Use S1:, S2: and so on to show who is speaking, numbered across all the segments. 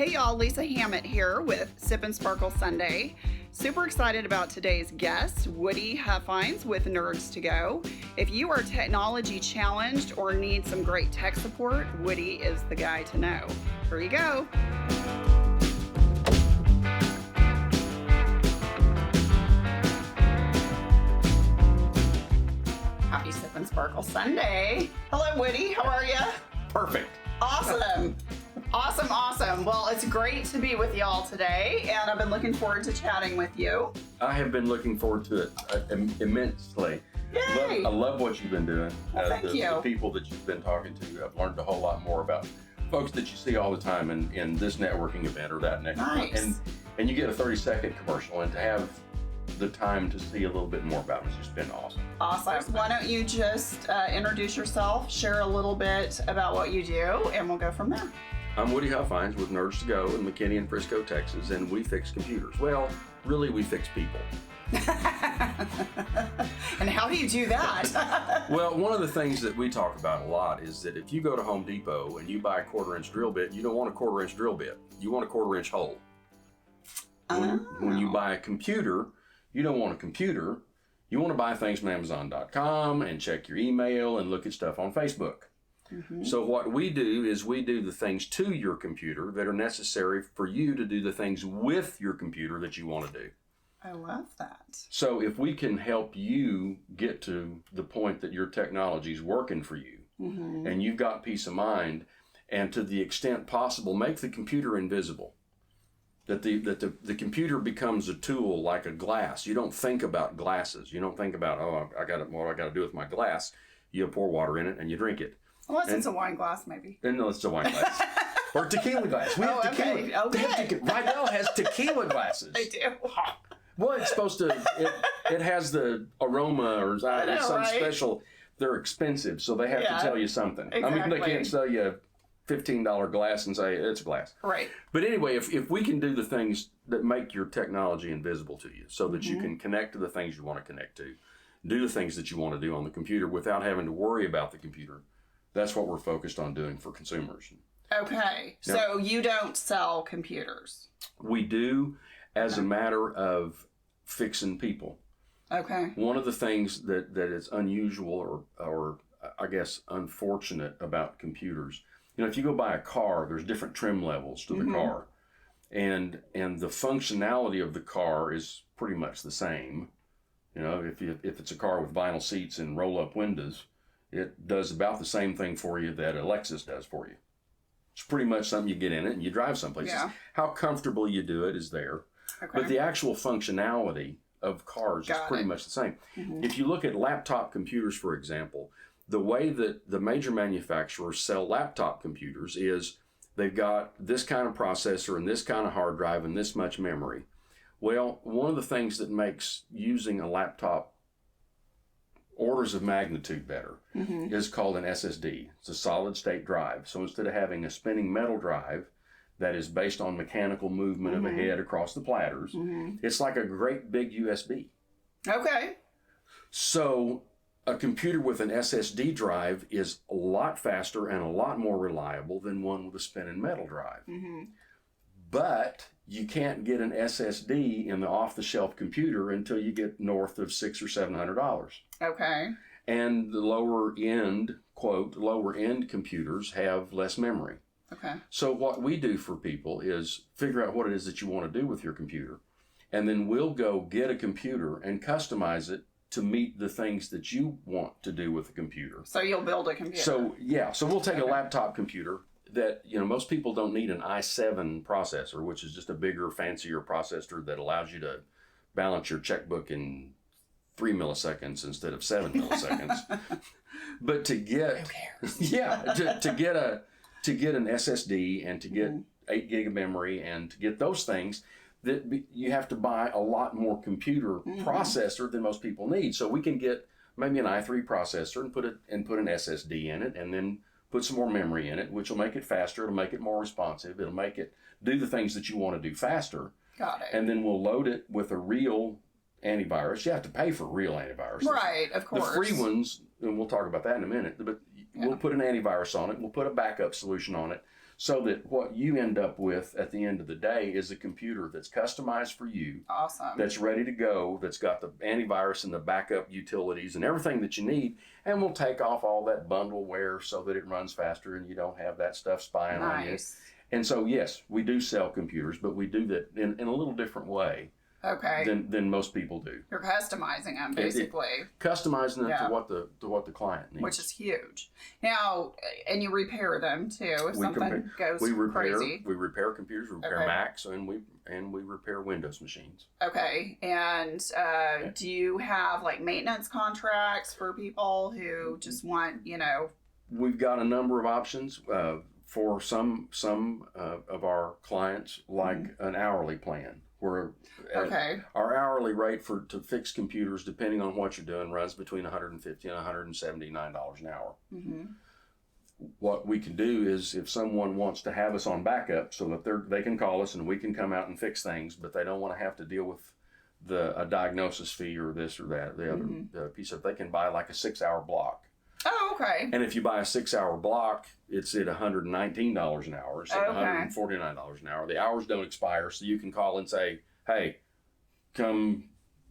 S1: Hey y'all, Lisa Hammett here with Sip and Sparkle Sunday. Super excited about today's guest, Woody Huffines with Nerds To Go. If you are technology challenged or need some great tech support, Woody is the guy to know. Here you go. Happy Sip and Sparkle Sunday. Hello, Woody. How are you?
S2: Perfect.
S1: Awesome. Awesome. Well, it's great to be with y'all today, and I've been looking forward to chatting with you.
S2: I have been looking forward to it immensely.
S1: Yay!
S2: I love what you've been doing.
S1: Well, thank you.
S2: The people that you've been talking to, I've learned a whole lot more about folks that you see all the time in this networking event or that networking.
S1: Nice.
S2: And you get a 30-second commercial, and to have the time to see a little bit more about it has just been awesome.
S1: Awesome. Why don't you just introduce yourself, share a little bit about what you do, and we'll go from there.
S2: I'm Woody Huffines with Nerds To Go in McKinney and Frisco, Texas, and we fix computers. Well, really, we fix people.
S1: And how do you do that?
S2: Well, one of the things that we talk about a lot is that if you go to Home Depot and you buy a 1/4-inch drill bit, you don't want a 1/4-inch drill bit. You want a 1/4-inch hole. When you buy a computer, you don't want a computer. You want to buy things from Amazon.com and check your email and look at stuff on Facebook. Mm-hmm. So what we do is we do the things to your computer that are necessary for you to do the things with your computer that you want to do.
S1: I love that.
S2: So if we can help you get to the point that your technology is working for you, mm-hmm. and you've got peace of mind, and to the extent possible, make the computer invisible. That the computer becomes a tool like a glass. You don't think about glasses. You don't think about, what I got to do with my glass. You pour water in it and you drink it.
S1: Unless it's a wine glass, maybe.
S2: No, it's a wine glass. Or a tequila glass. We have tequila.
S1: Okay.
S2: Rydell has tequila glasses.
S1: They do.
S2: Well, it's supposed to, it has the aroma or some special, they're expensive, so they have to tell you something.
S1: Exactly.
S2: I mean, they can't sell you a $15 glass and say it's a glass.
S1: Right.
S2: But anyway, if we can do the things that make your technology invisible to you so that mm-hmm. you can connect to the things you want to connect to, do the things that you want to do on the computer without having to worry about the computer, that's what we're focused on doing for consumers.
S1: Okay. Now, so you don't sell computers?
S2: We do as a matter of fixing people.
S1: Okay.
S2: One of the things that is unusual or I guess unfortunate about computers, if you go buy a car, there's different trim levels to the mm-hmm. car. And the functionality of the car is pretty much the same. If it's a car with vinyl seats and roll-up windows, it does about the same thing for you that a Lexus does for you. It's pretty much something you get in it and you drive someplace.
S1: Yeah.
S2: How comfortable you do it is there. Okay. But the actual functionality of cars is pretty much the same. Mm-hmm. If you look at laptop computers, for example, the way that the major manufacturers sell laptop computers is they've got this kind of processor and this kind of hard drive and this much memory. Well, one of the things that makes using a laptop orders of magnitude better mm-hmm. is called an SSD. It's a solid state drive. So instead of having a spinning metal drive that is based on mechanical movement mm-hmm. of a head across the platters, mm-hmm. it's like a great big USB.
S1: Okay.
S2: So a computer with an SSD drive is a lot faster and a lot more reliable than one with a spinning metal drive. Mm-hmm. But you can't get an SSD in the off-the-shelf computer until you get north of $600 or $700.
S1: Okay.
S2: And the lower end computers have less memory.
S1: Okay.
S2: So what we do for people is figure out what it is that you want to do with your computer, and then we'll go get a computer and customize it to meet the things that you want to do with the computer.
S1: So you'll build a computer.
S2: So we'll take a laptop computer that, most people don't need an i7 processor, which is just a bigger, fancier processor that allows you to balance your checkbook in 3 milliseconds instead of 7 milliseconds. But to get, to get an SSD and to get 8 gig of memory and to get those things, you have to buy a lot more computer mm-hmm. processor than most people need. So we can get maybe an i3 processor and put an SSD in it, and then put some more memory in it, which will make it faster. It'll make it more responsive. It'll make it do the things that you want to do faster.
S1: Got it.
S2: And then we'll load it with a real antivirus. You have to pay for real antivirus.
S1: Right, of course.
S2: The free ones, and we'll talk about that in a minute, but we'll put an antivirus on it. We'll put a backup solution on it so that what you end up with at the end of the day is a computer that's customized for you.
S1: Awesome.
S2: That's ready to go, that's got the antivirus and the backup utilities and everything that you need, and we'll take off all that bundleware so that it runs faster and you don't have that stuff spying on you. And so, yes, we do sell computers, but we do that in a little different way.
S1: Okay.
S2: Than most people do.
S1: You're customizing them, basically.
S2: Customizing them to what the client needs.
S1: Which is huge. Now, and you repair them too if something goes crazy.
S2: We repair computers, we repair Macs, and we repair Windows machines.
S1: Okay. And do you have like maintenance contracts for people who just want,
S2: We've got a number of options for some of our clients, like an hourly plan. Where our hourly rate to fix computers, depending on what you're doing, runs between $150 and $179 an hour. Mm-hmm. What we can do is, if someone wants to have us on backup, so that they can call us and we can come out and fix things, but they don't want to have to deal with a diagnosis fee or this or that, the other piece of, they can buy like a 6-hour block.
S1: Oh, okay.
S2: And if you buy a 6-hour block, it's at $119 an hour, so $149 an hour. The hours don't expire, so you can call and say, hey, come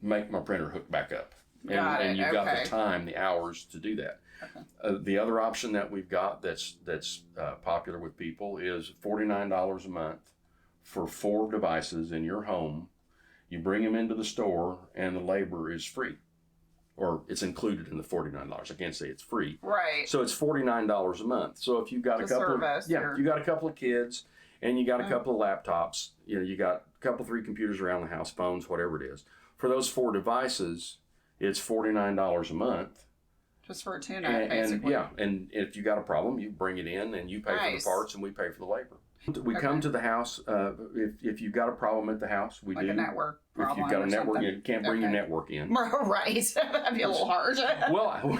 S2: make my printer hook back up. And you've got the time, the hours to do that. Okay. The other option that we've got that's popular with people is $49 a month for 4 devices in your home. You bring them into the store, and the labor is free. Or it's included in the $49. I can't say it's free.
S1: Right.
S2: So it's $49 a month. So if you've got you got a couple of kids and you got a couple of laptops, you got a couple 3 computers around the house, phones, whatever it is. For those 4 devices, it's $49 a month.
S1: Just for a tune-up, basically.
S2: And if you got a problem, you bring it in and you pay for the parts and we pay for the labor. We come to the house. If you've got a problem at the house, we do.
S1: Like a network problem.
S2: If you've got a network, you can't bring your network in.
S1: Right. That'd be a little hard.
S2: Well,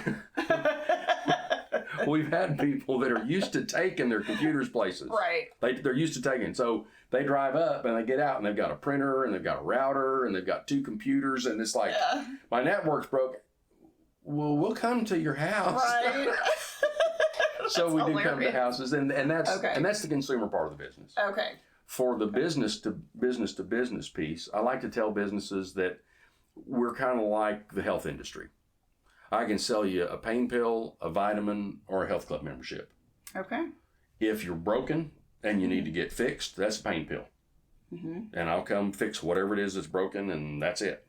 S2: we've had people that are used to taking their computers places.
S1: Right.
S2: They're used to taking. So they drive up and they get out and they've got a printer and they've got a router and they've got 2 computers and it's like, my network's broke. Well, we'll come to your house.
S1: Right.
S2: So we do come to houses, and that's the consumer part of the business.
S1: Okay.
S2: For the business to business piece, I like to tell businesses that we're kind of like the health industry. I can sell you a pain pill, a vitamin, or a health club membership.
S1: Okay.
S2: If you're broken and you need to get fixed, that's a pain pill. Mm-hmm. And I'll come fix whatever it is that's broken, and that's it.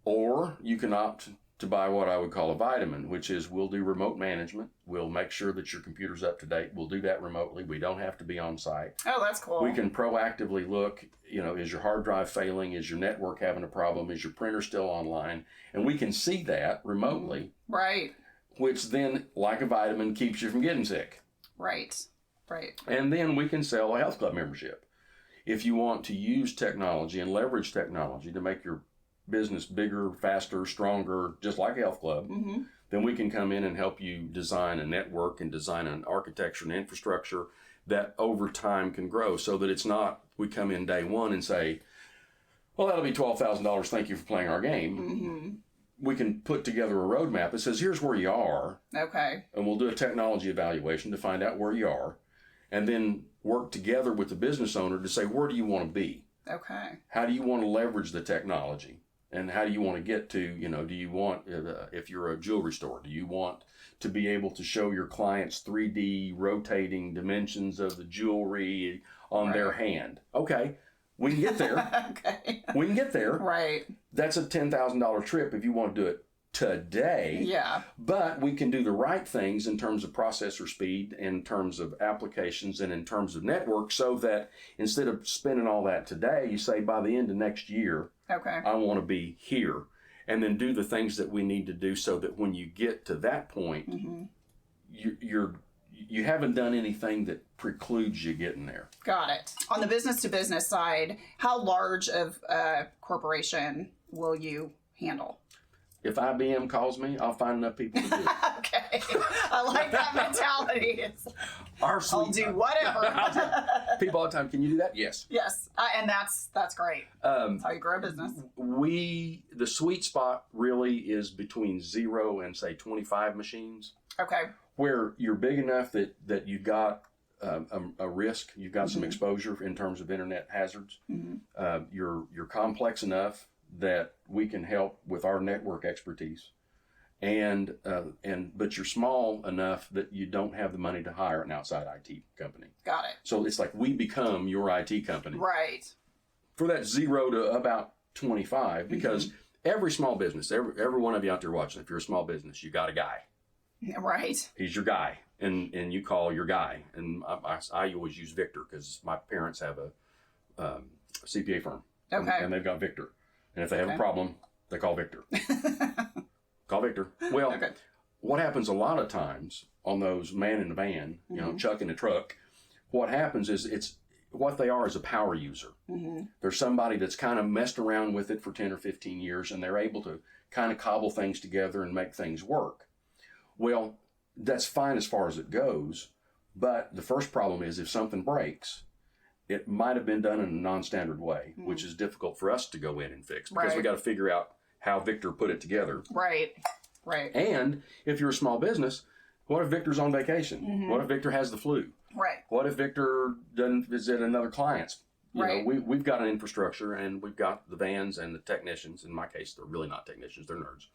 S2: Or you can opt to buy what I would call a vitamin, which is we'll do remote management. We'll make sure that your computer's up to date. We'll do that remotely. We don't have to be on site.
S1: Oh, that's cool.
S2: We can proactively look, is your hard drive failing? Is your network having a problem? Is your printer still online? And we can see that remotely.
S1: Right.
S2: Which then, like a vitamin, keeps you from getting sick.
S1: Right.
S2: And then we can sell a health club membership. If you want to use technology and leverage technology to make your business bigger, faster, stronger, just like a health club, then we can come in and help you design a network and design an architecture and infrastructure that over time can grow, so that it's not we come in day one and say, well, that'll be $12,000, thank you for playing our game. Mm-hmm. We can put together a roadmap that says, here's where you are.
S1: Okay.
S2: And we'll do a technology evaluation to find out where you are, and then work together with the business owner to say, where do you want to be?
S1: Okay.
S2: How do you want to leverage the technology? And how do you want to get to, do you want, if you're a jewelry store, do you want to be able to show your clients 3D rotating dimensions of the jewelry on their hand? Okay, we can get there.
S1: Okay.
S2: We can get there.
S1: Right.
S2: That's a $10,000 trip if you want to do it today.
S1: Yeah.
S2: But we can do the right things in terms of processor speed, in terms of applications, and in terms of network, so that instead of spending all that today, you say by the end of next year,
S1: okay,
S2: I want to be here, and then do the things that we need to do so that when you get to that point, you haven't done anything that precludes you getting there.
S1: Got it. On the business to business side, how large of a corporation will you handle?
S2: If IBM calls me, I'll find enough people to do it.
S1: Okay. I like that mentality. I'll do whatever.
S2: People all the time, can you do that? Yes.
S1: Yes. And that's great. That's how you grow a business.
S2: The sweet spot really is between 0 and say 25 machines.
S1: Okay.
S2: Where you're big enough that you've got a risk. You've got some exposure in terms of internet hazards. You're complex enough that we can help with our network expertise, but you're small enough that you don't have the money to hire an outside IT company.
S1: Got it.
S2: So it's like we become your IT company.
S1: Right.
S2: For that 0 to about 25, because every small business, every one of you out there watching, if you're a small business, you got a guy.
S1: Right.
S2: He's your guy, and you call your guy. And I always use Victor because my parents have a CPA firm.
S1: Okay.
S2: And they've got Victor. And if they have a problem, they call Victor. Call Victor. Well, what happens a lot of times on those man in the van, Chuck in the truck, what happens is what they are is a power user. There's somebody that's kind of messed around with it for 10 or 15 years, and they're able to kind of cobble things together and make things work. Well, that's fine as far as it goes, but the first problem is if something breaks, it might have been done in a non-standard way, which is difficult for us to go in and fix because we got to figure out how Victor put it together.
S1: Right.
S2: And if you're a small business, what if Victor's on vacation? What if Victor has the flu?
S1: Right.
S2: What if Victor doesn't visit another client's?
S1: Right.
S2: We've got an infrastructure, and we've got the vans and the technicians. In my case, they're really not technicians; they're nerds.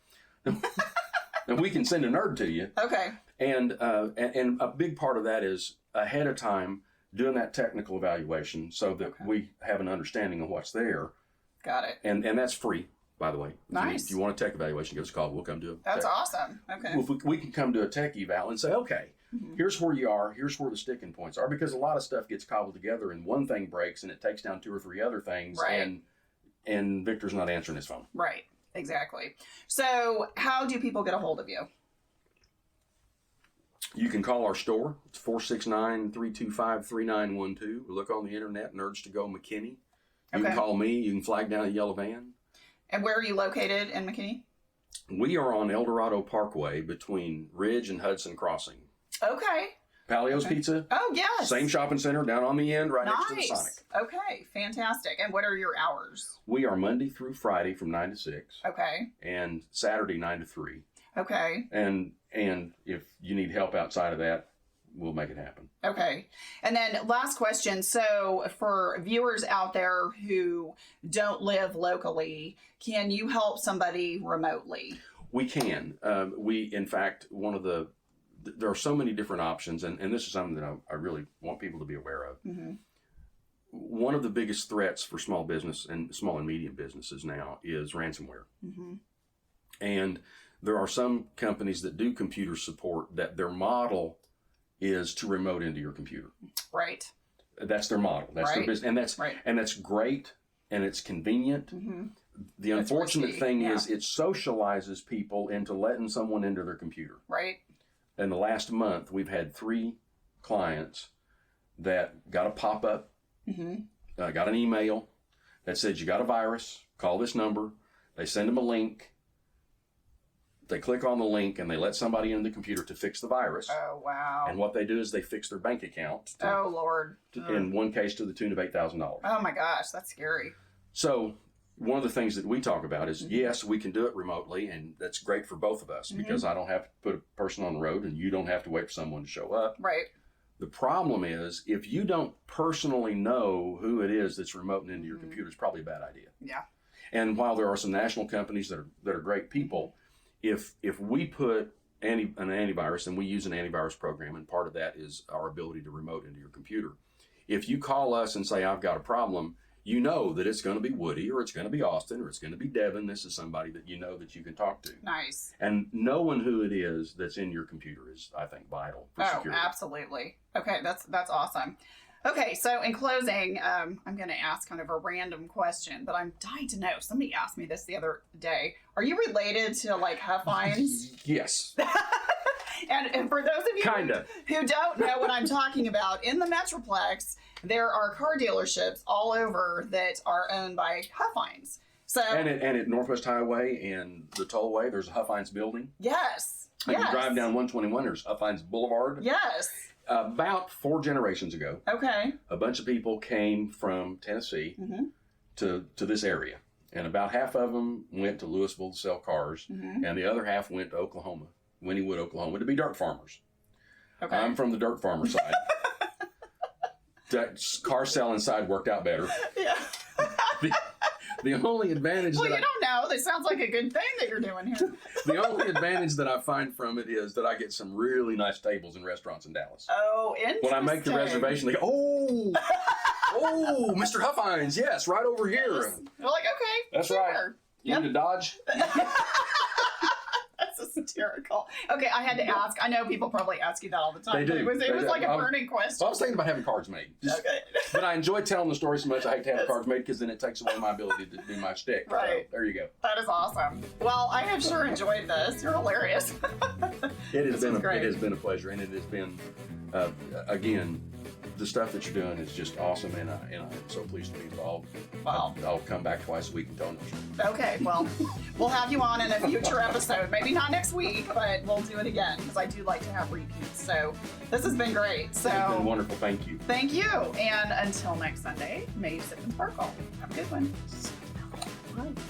S2: And we can send a nerd to you.
S1: Okay.
S2: And a big part of that is ahead of time doing that technical evaluation so that we have an understanding of what's there.
S1: Got it.
S2: And that's free, by the way.
S1: Nice.
S2: If you want a tech evaluation, give us a call. We'll come do it.
S1: That's awesome. Okay.
S2: Well, we can come to a tech eval and say, okay, here's where you are. Here's where the sticking points are. Because a lot of stuff gets cobbled together and one thing breaks and it takes down 2 or 3 other things.
S1: Right.
S2: And Victor's not answering his phone.
S1: Right. Exactly. So how do people get a hold of you?
S2: You can call our store. It's 469-325-3912. Look on the internet, Nerds To Go McKinney. You can call me. You can flag down a yellow van.
S1: And where are you located in McKinney?
S2: We are on El Dorado Parkway between Ridge and Hudson Crossing.
S1: Okay.
S2: Palio's Pizza.
S1: Oh, yes.
S2: Same shopping center down on the end right next to the Sonic.
S1: Okay. Fantastic. And what are your hours?
S2: We are Monday through Friday from 9 to 6.
S1: Okay.
S2: And Saturday 9 to 3.
S1: Okay.
S2: And if you need help outside of that, we'll make it happen.
S1: Okay. And then last question. So for viewers out there who don't live locally, can you help somebody remotely?
S2: We can. In fact, there are so many different options, and this is something that I really want people to be aware of. One of the biggest threats for small business and small and medium businesses now is ransomware. And there are some companies that do computer support that their model is to remote into your computer. Right. That's their model. That's their business. And that's great, and it's convenient. The unfortunate thing is it socializes people into letting someone into their computer. Right. In the last month, we've had 3 clients that got a pop-up, got an email that said, you got a virus, call this number. They send them a link. They click on the link and they let somebody in the computer to fix the virus.
S1: Oh, wow.
S2: And what they do is they fix their bank account.
S1: Oh, Lord.
S2: In one case to the tune of $8,000.
S1: Oh, my gosh. That's scary.
S2: So one of the things that we talk about is, yes, we can do it remotely, and that's great for both of us because I don't have to put a person on the road and you don't have to wait for someone to show up. Right. The problem is, if you don't personally know who it is that's remoting into your computer, it's probably a bad idea. Yeah. And while there are some national companies that are great people, if we put an antivirus, and we use an antivirus program, and part of that is our ability to remote into your computer. If you call us and say, I've got a problem, you know that it's going to be Woody, or it's going to be Austin, or it's going to be Devin. This is somebody that you know that you can talk to. Nice. And knowing who it is that's in your computer is, I think, vital for security. Oh, absolutely. Okay, that's awesome. Okay, so in closing, I'm going to ask kind of a random question, but I'm dying to know. Somebody asked me this the other day. Are you related to, like, Huffines? Yes. And for those of you who don't know what I'm talking about, in the Metroplex, there are car dealerships all over that are owned by Huffines. So and at Northwest Highway and the Tollway, there's a Huffines building. Yes. And you drive down 121, there's Huffines Boulevard. Yes. About 4 generations ago, a bunch of people came from Tennessee to this area. And about half of them went to Louisville to sell cars, and the other half went to Oklahoma, Wynnewood, Oklahoma, to be dirt farmers. Okay. I'm from the dirt farmer side. That car cell inside worked out better.
S1: Yeah.
S2: The only advantage
S1: Well, you don't know. That sounds like a good thing that you're doing here.
S2: the only advantage that I find from it is that I get some really nice tables in restaurants in Dallas.
S1: Oh, interesting.
S2: When I make the reservation, they go, oh, Mr. Huffines, yes, right over here.
S1: Yes. We're like, okay.
S2: That's
S1: sure.
S2: right. You need to dodge?
S1: That's hysterical. Okay, I had to ask. I know people probably ask you that all the time.
S2: They do.
S1: It was like a burning question.
S2: I was thinking about having cards made.
S1: Okay.
S2: But I enjoy telling the story so much. I hate to have the cards made because then it takes away my ability to do my shtick.
S1: Right.
S2: So, there you go.
S1: That is awesome. Well, I have sure enjoyed this. You're hilarious.
S2: It has been a pleasure, and it has been, again, the stuff that you're doing is just awesome, and I'm so pleased to be involved.
S1: Wow.
S2: I'll come back twice a week and tell them.
S1: Okay, well, we'll have you on in a future episode. Maybe not next week, but we'll do it again because I do like to have repeats. So this has been great. So
S2: It's been wonderful. Thank you.
S1: Thank you. And until next Sunday, may you sip and sparkle. Have a good one. Bye.